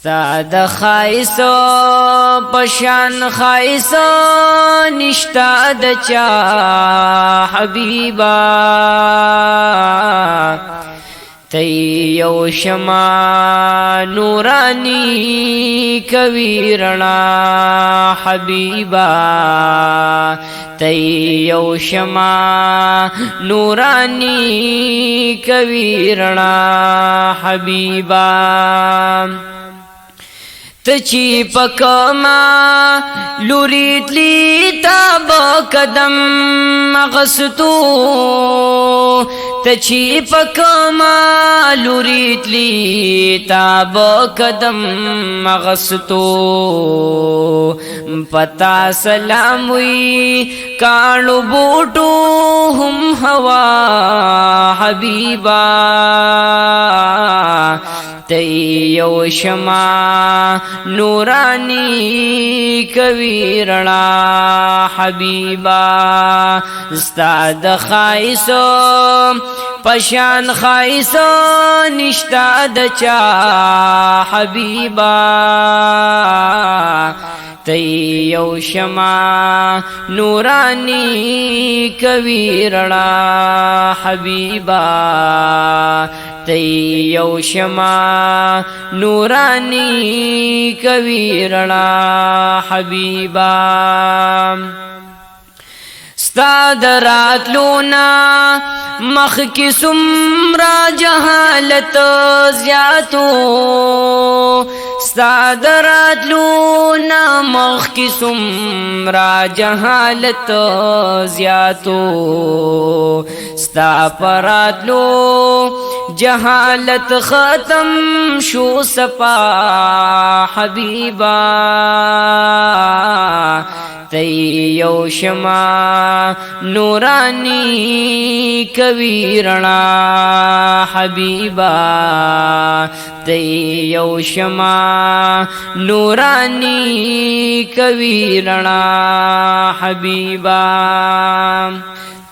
ستا د خایسو پشان خایسو نشتا د چا حبیبا تی یو شما نورانی کوي رڼا حبیبا تی یو شما نورانی کوي رڼا حبیبا تچی پکما لورید لی تاب قدم مغستو تچی پکما لورید لی تاب قدم مغستو پتا سلام وی کانو بوٹو ہم ہوا حبیبا تی یو شما نورانی کوي رڼا حبیبا ستا د خایسو پشان خایسو نشتا د چا حبیبا تی یو شما نورانی کوي رڼا حبیبا تی یو شما نورانی کوي رڼا حبیبا ستا درات لونا مخ کی سمرا جہالت زیاتو ستا درات لونا مخ کی سمرا جہالت زیاتو ستا پرات لو جہالت ختم شو سپا حبیبا تی یو شما نورانی کوي رڼا حبیبا تی یو شما نورانی کوي رڼا حبیبا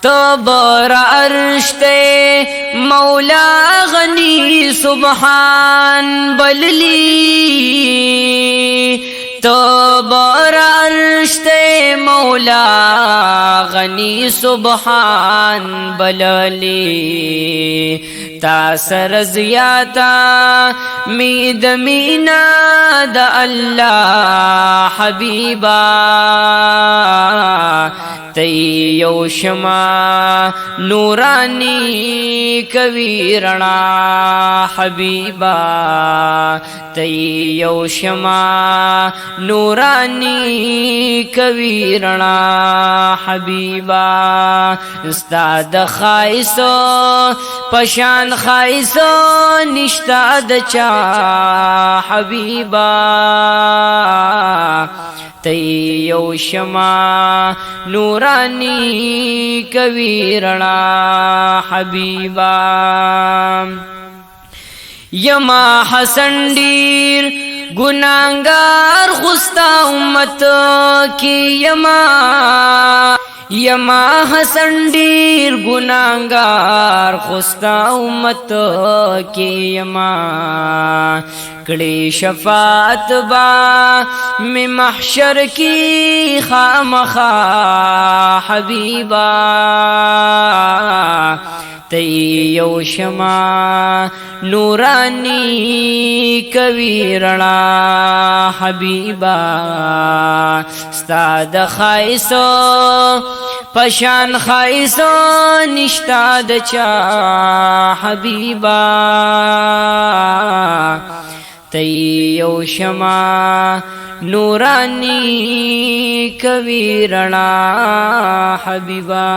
تبر عرش تے مولا غنی سبحان بللی تبر عرش تے مولا غنی سبحان بللی تا سر زیاتا مید مینا دا اللہ حبیبا تی یو شما نورانی کوي رڼا حبیبا تی یو شما نورانی کوي رڼا حبیبا ستا د خایسو پشان خایسو نشتا د چا حبیبا تی یو شما نورانی کوي رڼا حبیبا یما حسن ډیر گناہگار خستا امت کی یما حسن ډیر گناہگار خستا امت کی یما کڑی شفاعت با میں محشر کی خامخا حبیبا تی یو شما نورانی کوي رڼا حبیبا ستا د خایسو پشان خایسو نشتا د چا حبیبا تی یو شما نورانی کوي رڼا حبیبا